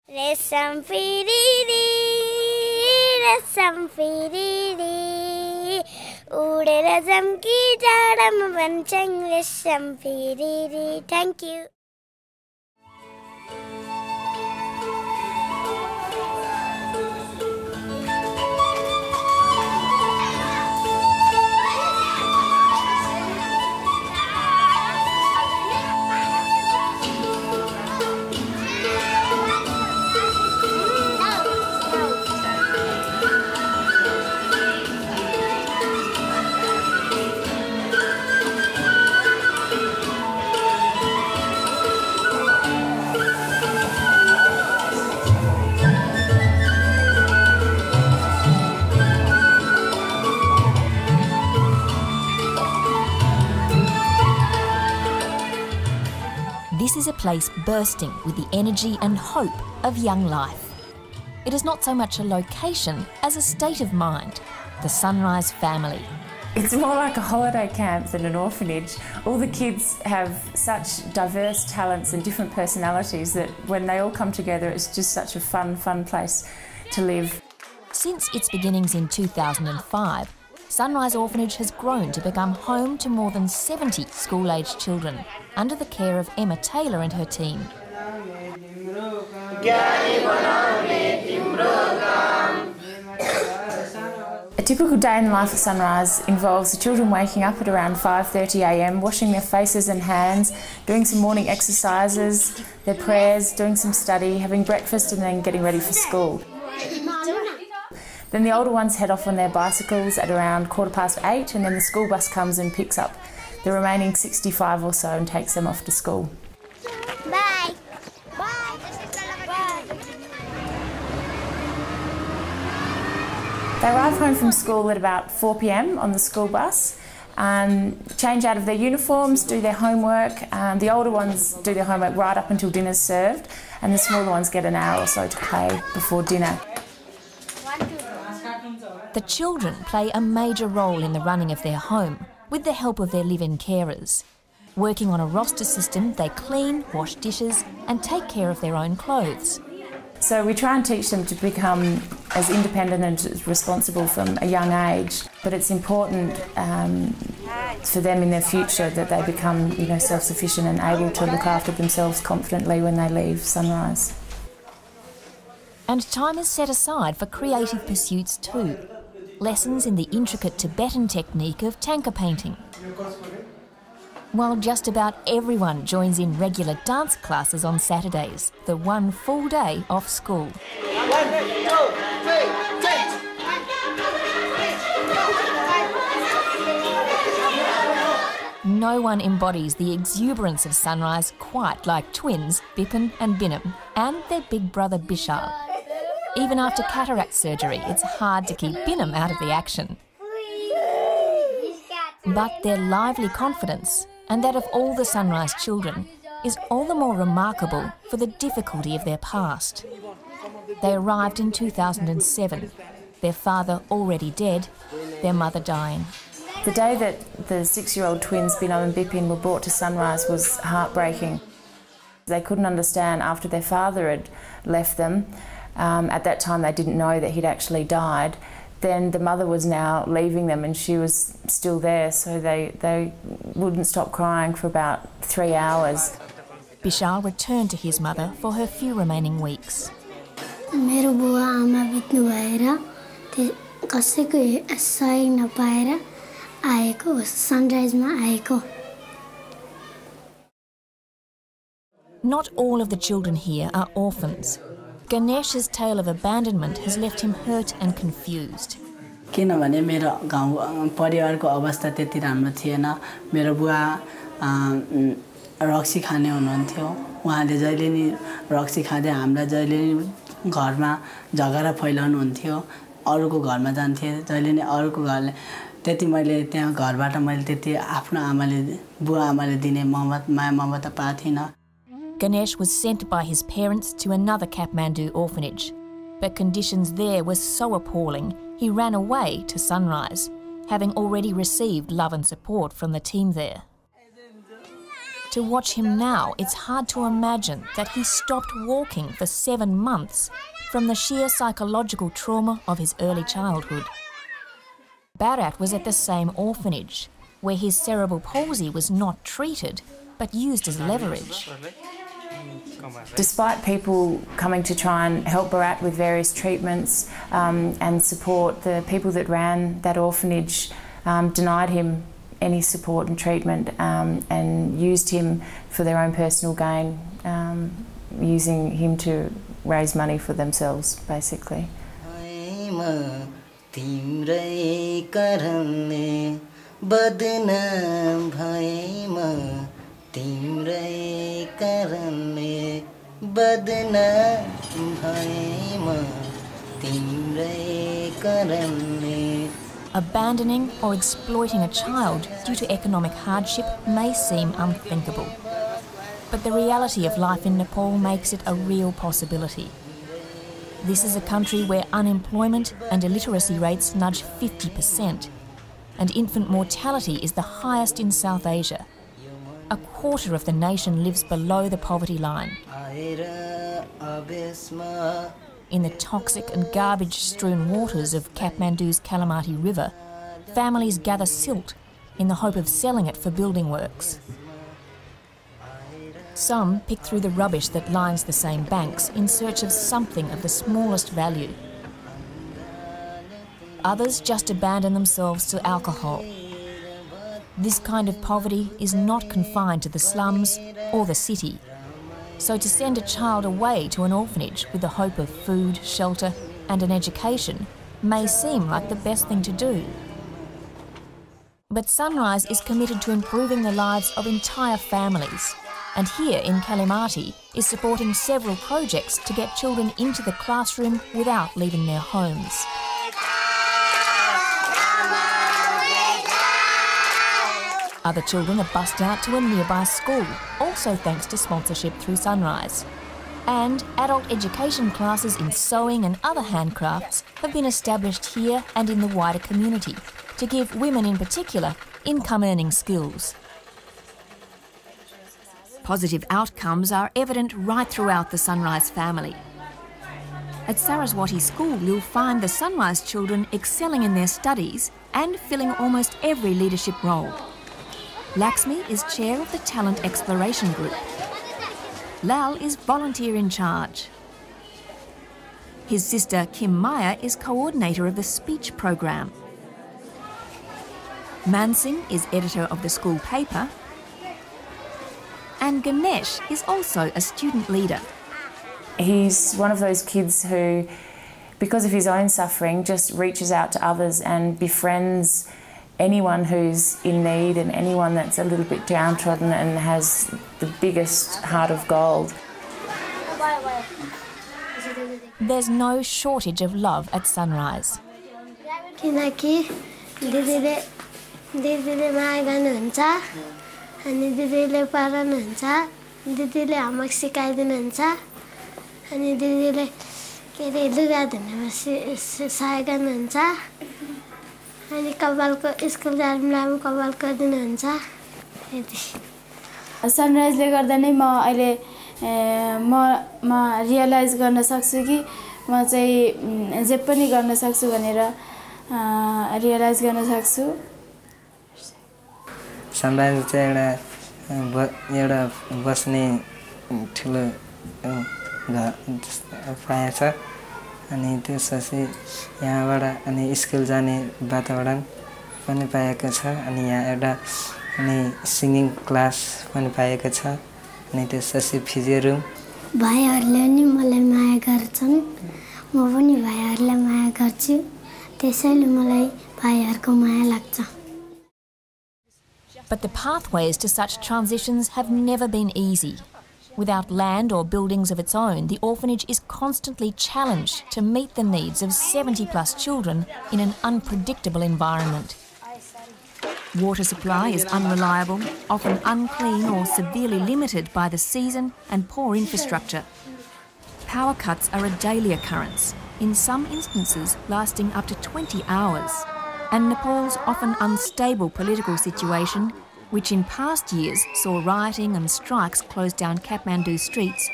Resam firiri, resam firiri, udera zamki jadam vanchang resam firiri. Thank you. This is a place bursting with the energy and hope of young life. It is not so much a location as a state of mind, the Sunrise family. It's more like a holiday camp than an orphanage. All the kids have such diverse talents and different personalities that when they all come together, it's just such a fun place to live. Since its beginnings in 2005, Sunrise Orphanage has grown to become home to more than 70 school-aged children under the care of Emma Taylor and her team. A typical day in the life at Sunrise involves the children waking up at around 5:30 a.m, washing their faces and hands, doing some morning exercises, their prayers, doing some study, having breakfast and then getting ready for school. Then the older ones head off on their bicycles at around 8:15, and then the school bus comes and picks up the remaining 65 or so and takes them off to school. Bye. They arrive home from school at about 4 p.m. on the school bus, change out of their uniforms, do their homework. The older ones do their homework right up until dinner's served, and the smaller ones get an hour or so to play before dinner. The children play a major role in the running of their home, with the help of their live-in carers. Working on a roster system, they clean, wash dishes and take care of their own clothes. So we try and teach them to become as independent and as responsible from a young age, but it's important for them in their future that they become, self-sufficient and able to look after themselves confidently when they leave Sunrise. And time is set aside for creative pursuits too. Lessons in the intricate Tibetan technique of tanka painting. While just about everyone joins in regular dance classes on Saturdays, the one full day off school. 1, 2, 3, No one embodies the exuberance of Sunrise quite like twins Bipin and Binam and their big brother Bishal. Even after cataract surgery, it's hard to keep Binam out of the action. But their lively confidence, and that of all the Sunrise children, is all the more remarkable for the difficulty of their past. They arrived in 2007, their father already dead, their mother dying. The day that the 6-year-old twins Binam and Bipin were brought to Sunrise was heartbreaking. They couldn't understand after their father had left them. At that time they didn't know that he'd actually died. Then the mother was now leaving them and she was still there, so they wouldn't stop crying for about 3 hours. Bishal returned to his mother for her few remaining weeks. मेरो बुवा आमा बित्नु भएर कसैको सहयोग नपाएर आएको सनराइजमा आएको. Not all of the children here are orphans. Ganesh's tale of abandonment has left him hurt and confused. किनभने मेरो गाउँ परिवारको अवस्था त्यति राम्रो थिएन. मेरो बुवा रक्सी खाने हुनुहुन्थ्यो. उहाँले जहिले नि रक्सी खाँदै हामीलाई जहिले नि घरमा झगडा फैलाउनुहुन्थ्यो. अरूको घरमा जान्थे जहिले नि अरूको घरले त्यति मैले त्यहाँ घरबाट मैले त्यति आफ्नो आमाले बुवा आमाले दिने माया ममता पाथिन. Ganesh was sent by his parents to another Kathmandu orphanage, but conditions there were so appalling he ran away to Sunrise, having already received love and support from the team there. To watch him now, it's hard to imagine that he stopped walking for 7 months from the sheer psychological trauma of his early childhood. Bharat was at the same orphanage, where his cerebral palsy was not treated, but used as leverage. Despite people coming to try and help Bharat with various treatments and support, the people that ran that orphanage denied him any support and treatment and used him for their own personal gain, using him to raise money for themselves, basically. Abandoning or exploiting a child due to economic hardship may seem unthinkable. But the reality of life in Nepal makes it a real possibility. This is a country where unemployment and illiteracy rates nudge 50%, and infant mortality is the highest in South Asia. A quarter of the nation lives below the poverty line. In the toxic and garbage-strewn waters of Kathmandu's Kalamati River, families gather silt in the hope of selling it for building works. Some pick through the rubbish that lines the same banks in search of something of the smallest value. Others just abandon themselves to alcohol. This kind of poverty is not confined to the slums or the city. So to send a child away to an orphanage with the hope of food, shelter and an education may seem like the best thing to do. But Sunrise is committed to improving the lives of entire families, and here in Kalimati is supporting several projects to get children into the classroom without leaving their homes. Other children are bussed out to a nearby school, also thanks to sponsorship through Sunrise. And adult education classes in sewing and other handcrafts have been established here and in the wider community to give women in particular income-earning skills. Positive outcomes are evident right throughout the Sunrise family. At Saraswati School, you'll find the Sunrise children excelling in their studies and filling almost every leadership role. Lakshmi is chair of the Talent Exploration Group. Lal is volunteer in charge. His sister Kim Maya is coordinator of the speech program. Mansingh is editor of the school paper. And Ganesh is also a student leader. He's one of those kids who, because of his own suffering, just reaches out to others and befriends anyone who's in need and anyone that's a little bit downtrodden and has the biggest heart of gold. There's no shortage of love at Sunrise. सनराइजले गर्दा नै म अहिले म realise गर्न सक्छु कि म चाहिँ जे पनि गर्न सक्छु भनेर रियलाइज गर्न सक्छु सनराइज चाहिँ एउटा बस्ने ठुलो पाएछ अनि त्यसपछि यहाँबाट अनि स्कुल जाने वातावरण पनि पाएको छ अनि यहाँ एउटा अनि सिंगिङ क्लास पनि पाएको छ अनि त्यसपछि फिजियो रुम भाइहरुले नि मलाई माया गर्छन् म पनि भाइहरुलाई माया गर्छु त्यसैले मलाई भाइहरुको माया लाग्छ. But the pathways to such transitions have never been easy. Without land or buildings of its own, the orphanage is constantly challenged to meet the needs of 70+ children in an unpredictable environment. Water supply is unreliable, often unclean or severely limited by the season and poor infrastructure. Power cuts are a daily occurrence, in some instances lasting up to 20 hours. And Nepal's often unstable political situation which in past years saw rioting and strikes close down Kathmandu streets,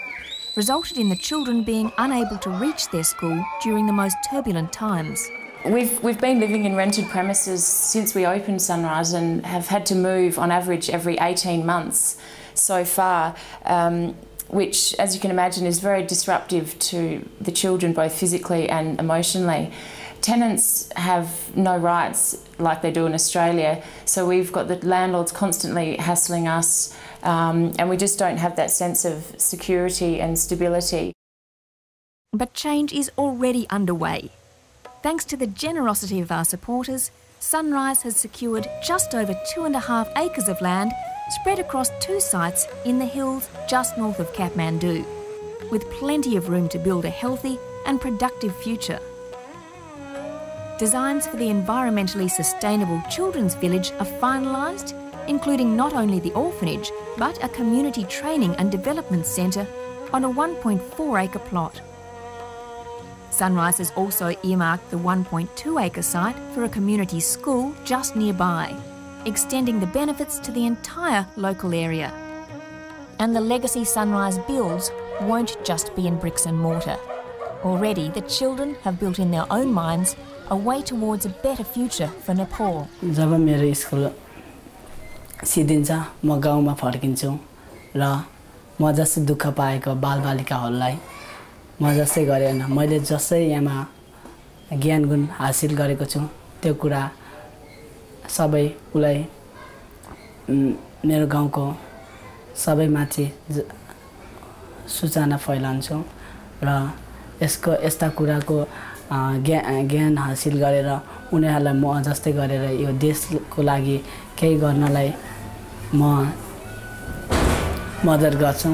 resulted in the children being unable to reach their school during the most turbulent times. We've been living in rented premises since we opened Sunrise and have had to move on average every 18 months so far, which, as you can imagine, is very disruptive to the children both physically and emotionally. Tenants have no rights like they do in Australia, so we've got the landlords constantly hassling us, and we just don't have that sense of security and stability. But change is already underway. Thanks to the generosity of our supporters, Sunrise has secured just over 2.5 acres of land spread across 2 sites in the hills just north of Kathmandu, with plenty of room to build a healthy and productive future. Designs for the environmentally sustainable children's village are finalised, including not only the orphanage, but a community training and development centre on a 1.4-acre plot. Sunrise has also earmarked the 1.2-acre site for a community school just nearby, extending the benefits to the entire local area. And the legacy Sunrise builds won't just be in bricks and mortar. Already, the children have built in their own minds a way towards a better future for Nepal. जब मेरो school सिद्धिन्छ म गाउँमा फर्किन्छु र म जस्तै दुःख पाएको बालबालिकाहरूलाई म जस्तै गरेन मैले जस्तै यहाँमा ज्ञान गुण हासिल गरेको छु त्यो कुरा सबै उलाई मेरो गाउँको सबै माथि सूचना फैलाउँछु र यस्ता कुराको ज्ञान हासिल गरेर उनीहरूलाई म जस्तै गरेर यो देशको लागि केही गर्नलाई म मद्दत गर्छु।